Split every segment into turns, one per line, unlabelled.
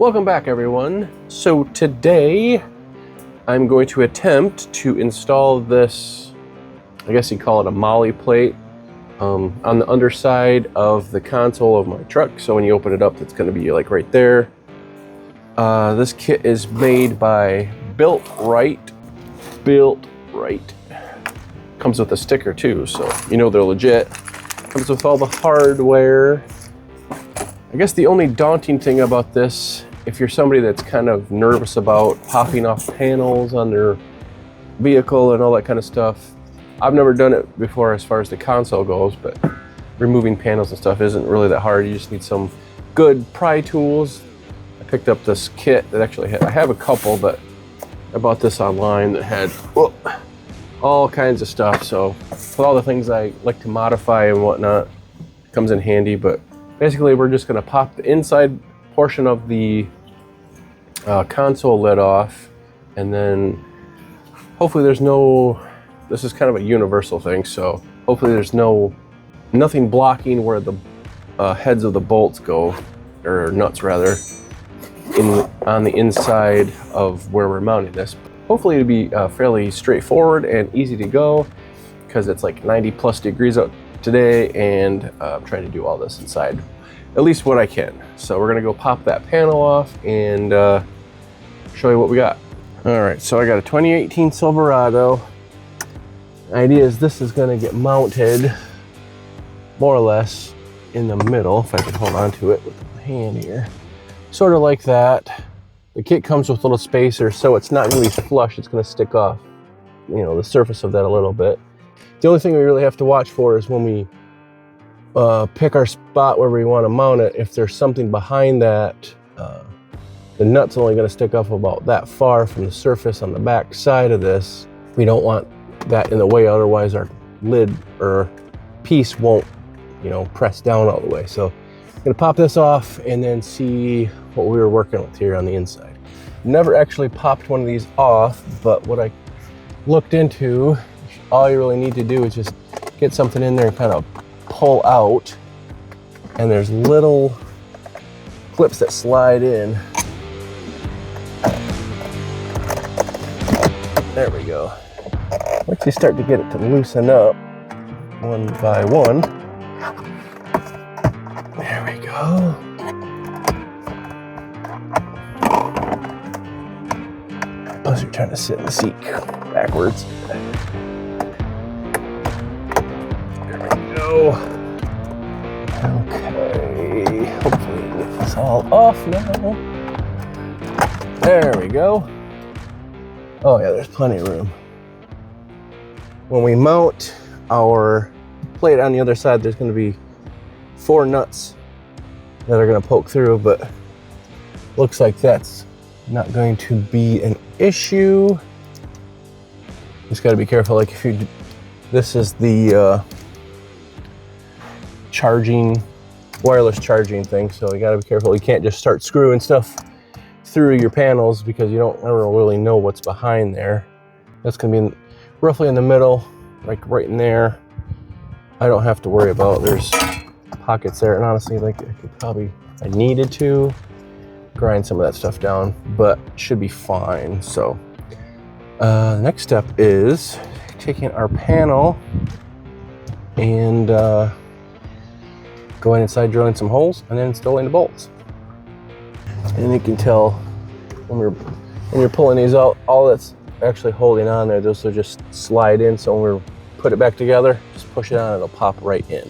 Welcome back, everyone. So today I'm going to attempt to install this, I guess you'd call it a Molle plate, on the underside of the console of my truck. So when you open it up, it's going to be like right there. This kit is made by Built Right. Comes with a sticker too, so you know they're legit. Comes with all the hardware. I guess the only daunting thing about this, if you're somebody that's kind of nervous about popping off panels on their vehicle and all that kind of stuff, I've never done it before as far as the console goes, but removing panels and stuff isn't really that hard. You just need some good pry tools. I picked up this kit that actually had, I have a couple, but I bought this online that had all kinds of stuff. So with all the things I like to modify and whatnot, it comes in handy. But basically we're just gonna pop the inside portion of the console lid off, and then hopefully there's no, this is kind of a universal thing, so hopefully there's nothing blocking where the heads of the bolts go, or nuts rather, on the inside of where we're mounting this. Hopefully it'll be fairly straightforward and easy to go, because it's like 90+ degrees out today, and I'm trying to do all this inside, at least what I can. So we're gonna go pop that panel off and show you what we got. All right, so I got a 2018 Silverado. The idea is this is gonna get mounted more or less in the middle, if I can hold on to it with my hand here. Sort of like that. The kit comes with little spacers, so it's not gonna be flush, it's gonna stick off, you know, the surface of that a little bit. The only thing we really have to watch for is when we pick our spot where we want to mount it, if there's something behind that, the nut's only going to stick up about that far from the surface on the back side of this. We don't want that in the way, otherwise our lid or piece won't, you know, press down all the way. So I'm going to pop this off and then see what we were working with here on the inside. Never actually popped one of these off, but what I looked into, all you really need to do is just get something in there and kind of pull out, and there's little clips that slide in. There we go. Once you start to get it to loosen up one by one, there we go. Unless you're trying to sit in the seat backwards. Okay, hopefully get this all off now. There we go. Oh yeah, there's plenty of room. When we mount our plate on the other side, there's going to be 4 nuts that are going to poke through, but looks like that's not going to be an issue. Just got to be careful, like if you, this is the wireless charging thing, so you got to be careful. You can't just start screwing stuff through your panels because you don't ever really know what's behind there. That's gonna be roughly in the middle, like right in there. I don't have to worry about, there's pockets there, and honestly, like I could probably, I needed to grind some of that stuff down, but should be fine. So the next step is taking our panel and going inside, drilling some holes, and then installing the bolts. And you can tell when you're pulling these out, all that's actually holding on there, those will just slide in. So when we put it back together, just push it on, it'll pop right in.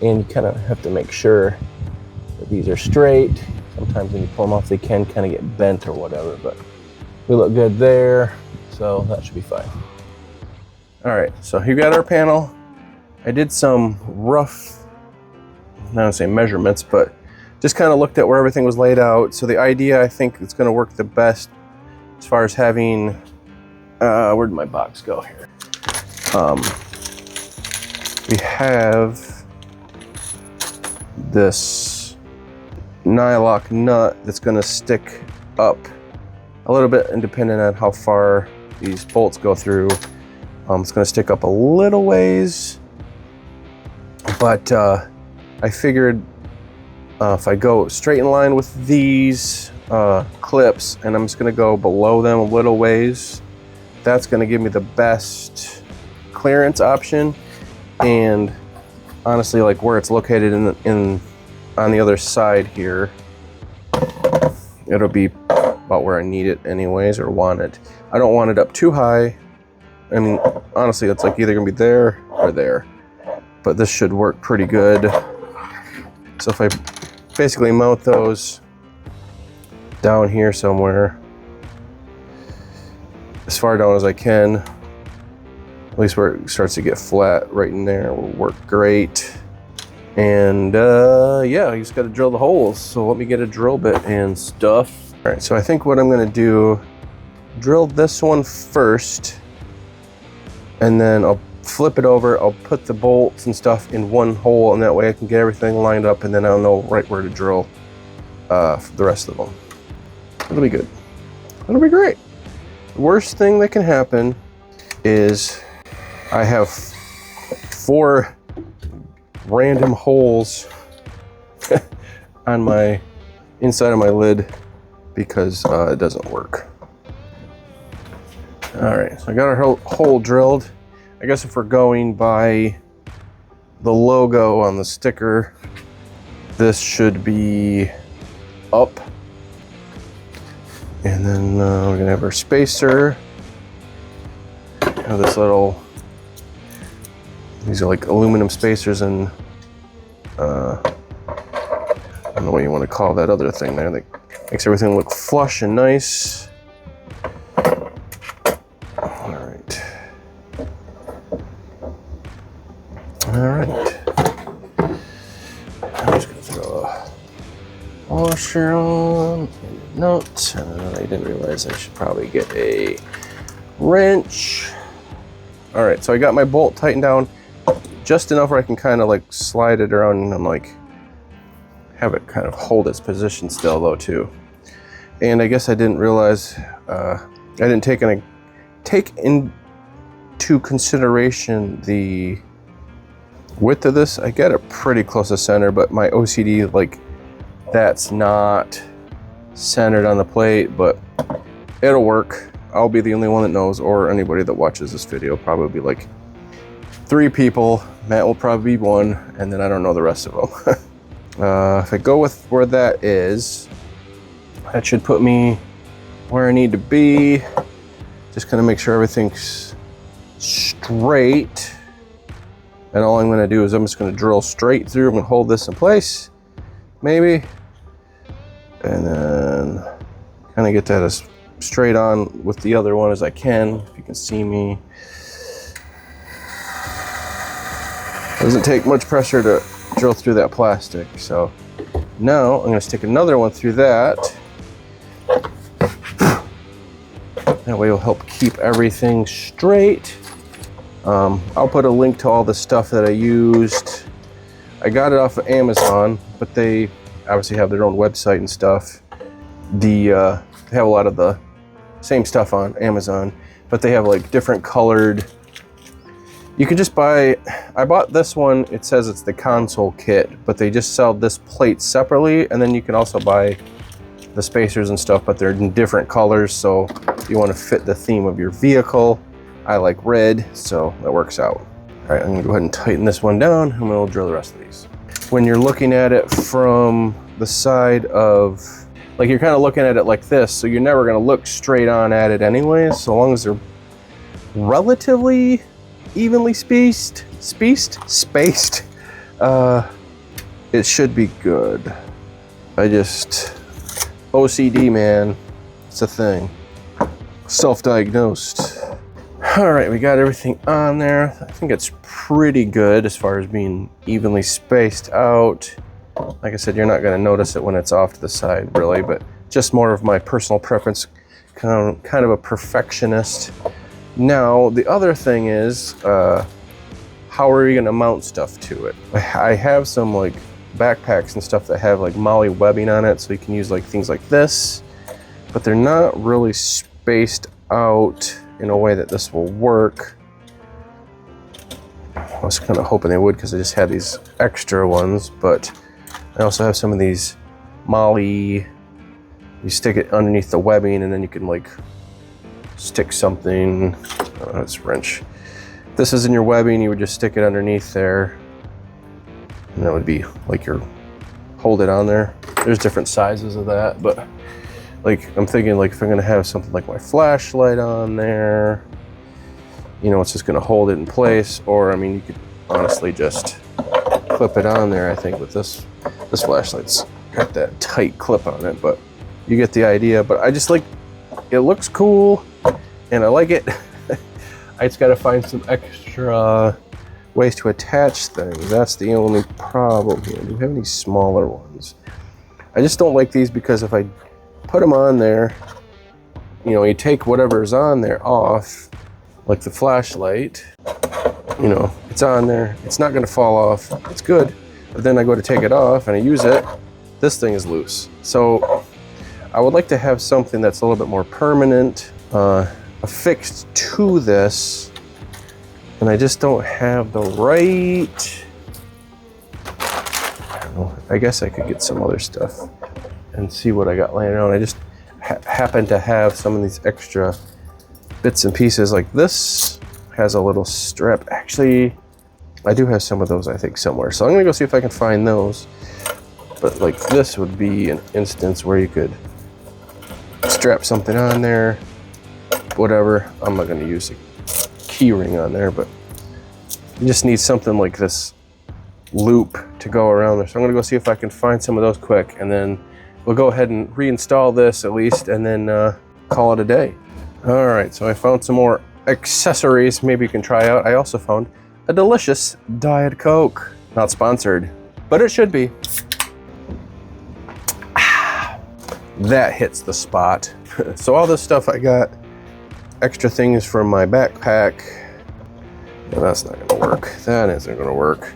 And you kind of have to make sure that these are straight. Sometimes when you pull them off, they can kind of get bent or whatever, but we look good there, so that should be fine. All right, so here we got our panel. I did some rough, not gonna say measurements, but just kind of looked at where everything was laid out. So the idea, I think it's going to work the best as far as having, where did my box go here? We have this nylock nut that's going to stick up a little bit, and depending on how far these bolts go through, it's going to stick up a little ways, but I figured If I go straight in line with these clips and I'm just gonna go below them a little ways, that's gonna give me the best clearance option. And honestly, like where it's located in on the other side here, it'll be about where I need it anyways, or want it. I don't want it up too high. I mean, honestly, it's like either gonna be there or there, but this should work pretty good. So if I basically mount those down here somewhere, as far down as I can, at least where it starts to get flat, right in there will work great. And yeah, you just got to drill the holes. So let me get a drill bit and stuff. All right, so I think what I'm gonna do, drill this one first, and then I'll flip it over. I'll put the bolts and stuff in one hole, and that way I can get everything lined up, and then I'll know right where to drill for the rest of them. It'll be good. It'll be great. The worst thing that can happen is I have 4 random holes on my inside of my lid because it doesn't work. All right, so I got our hole drilled. I guess if we're going by the logo on the sticker, this should be up. And then we're gonna have our spacer. Have this little, these are like aluminum spacers, and I don't know what you want to call that other thing there that makes everything look flush and nice. All right. I'm just gonna throw a washer on, nuts, and I didn't realize I should probably get a wrench. All right, so I got my bolt tightened down just enough where I can kind of like slide it around and like have it kind of hold its position still though too. And I guess I didn't realize, I didn't take into consideration the width of this. I get it pretty close to center, but my OCD, like, that's not centered on the plate, but it'll work. I'll be the only one that knows, or anybody that watches this video, probably like 3 people. Matt will probably be 1, and then I don't know the rest of them. If I go with where that is, that should put me where I need to be. Just gonna make sure everything's straight. And all I'm gonna do is I'm just gonna drill straight through. I'm gonna hold this in place, maybe. And then kind of get that as straight on with the other one as I can, if you can see me. Doesn't take much pressure to drill through that plastic. So now I'm gonna stick another one through that. That way it'll help keep everything straight. I'll put a link to all the stuff that I used. I got it off of Amazon, but they obviously have their own website and stuff. They have a lot of the same stuff on Amazon, but they have like different colored. You can just buy, I bought this one, it says it's the console kit, but they just sell this plate separately, and then you can also buy the spacers and stuff, but they're in different colors, so you want to fit the theme of your vehicle. I like red, so that works out. All right, I'm gonna go ahead and tighten this one down, and we'll drill the rest of these. When you're looking at it from the side of, like, you're kind of looking at it like this, so you're never gonna look straight on at it anyways, so long as they're relatively evenly spaced, it should be good. OCD, man, it's a thing. Self-diagnosed. All right, we got everything on there. I think it's pretty good as far as being evenly spaced out. Like I said, you're not gonna notice it when it's off to the side really, but just more of my personal preference, kind of a perfectionist. Now, the other thing is, how are you gonna mount stuff to it? I have some like backpacks and stuff that have like Molle webbing on it, so you can use like things like this, but they're not really spaced out in a way that this will work. I was kind of hoping they would, because I just had these extra ones, but I also have some of these Molle. You stick it underneath the webbing and then you can like stick something. Oh, it's wrench. If this is in your webbing, you would just stick it underneath there. And that would be like your, hold it on there. There's different sizes of that, but like I'm thinking like if I'm gonna have something like my flashlight on there, you know, it's just gonna hold it in place. Or I mean, you could honestly just clip it on there. I think with this flashlight's got that tight clip on it, but you get the idea. But I just like, it looks cool and I like it. I just gotta find some extra ways to attach things. That's the only problem here. Do we have any smaller ones? I just don't like these because if I put them on there, you know, you take whatever's on there off, like the flashlight, you know, it's on there, it's not gonna fall off, it's good. But then I go to take it off and I use it, this thing is loose. So I would like to have something that's a little bit more permanent, affixed to this, and I just don't have the right, I don't know, I guess I could get some other stuff and see what I got laying around. I just happen to have some of these extra bits and pieces. Like this has a little strap. Actually, I do have some of those, I think, somewhere. So I'm gonna go see if I can find those. But like this would be an instance where you could strap something on there, whatever. I'm not gonna use a key ring on there, but you just need something like this loop to go around there. So I'm gonna go see if I can find some of those quick, and then we'll go ahead and reinstall this at least, and then call it a day. All right, so I found some more accessories maybe you can try out. I also found a delicious Diet Coke. Not sponsored, but it should be. That hits the spot. So all this stuff I got, extra things for my backpack. No, that's not gonna work. That isn't gonna work.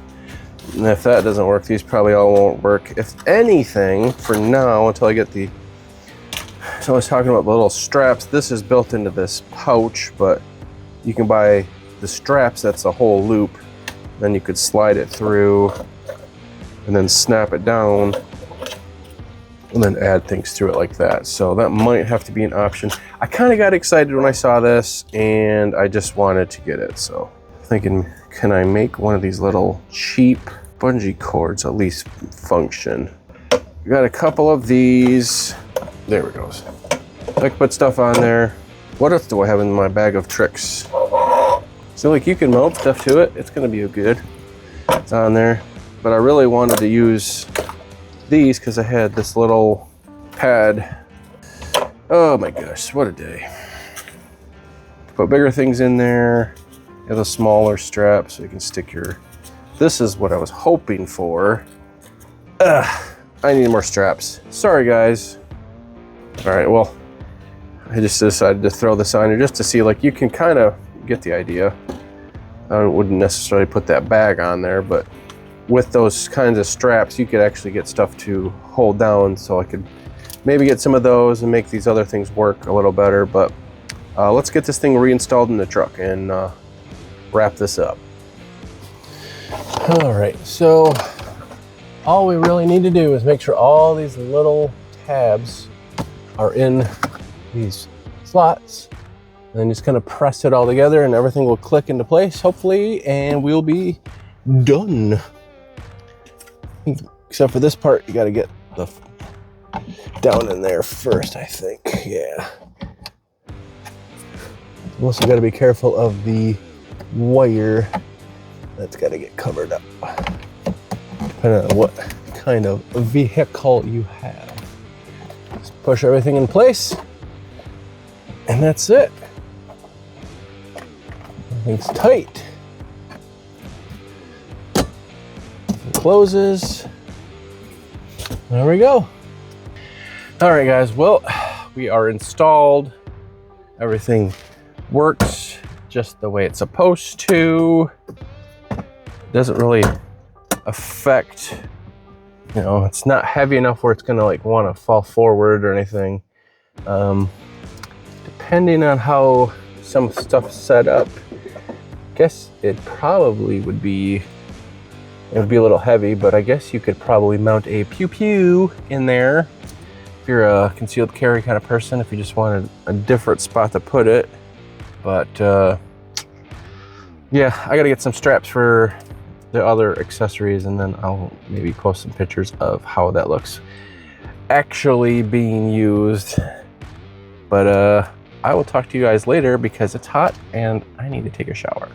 And if that doesn't work, these probably all won't work. If anything, for now, until I get the, so I was talking about the little straps. This is built into this pouch, but you can buy the straps, that's a whole loop. Then you could slide it through and then snap it down and then add things through it like that. So that might have to be an option. I kind of got excited when I saw this and I just wanted to get it. So thinking, can I make one of these little cheap bungee cords at least function? We got a couple of these. There we go. I can put stuff on there. What else do I have in my bag of tricks? So like you can mount stuff to it. It's gonna be good. It's on there. But I really wanted to use these because I had this little pad. Oh my gosh, what a day. Put bigger things in there. You have a smaller strap so you can stick your, this is what I was hoping for. I need more straps. Sorry guys. All right, well, I just decided to throw this on here just to see, like, you can kind of get the idea. I wouldn't necessarily put that bag on there, but with those kinds of straps, you could actually get stuff to hold down. So I could maybe get some of those and make these other things work a little better. But let's get this thing reinstalled in the truck and wrap this up. All right, so all we really need to do is make sure all these little tabs are in these slots, and then just kind of press it all together and everything will click into place, hopefully, and we'll be done. Except for this part, you got to get the down in there first, I think. Yeah. Also got to be careful of the wire. That's got to get covered up, depending on what kind of vehicle you have. Just push everything in place, and that's it. Everything's tight. It closes. There we go. All right, guys. Well, we are installed. Everything works just the way it's supposed to. Doesn't really affect, you know, it's not heavy enough where it's gonna like want to fall forward or anything. Depending on how some stuff's set up, I guess it probably would be It would be a little heavy, but I guess you could probably mount a pew pew in there if you're a concealed carry kind of person, if you just wanted a different spot to put it. But yeah, I gotta get some straps for the other accessories, and then I'll maybe post some pictures of how that looks actually being used. But I will talk to you guys later because it's hot and I need to take a shower.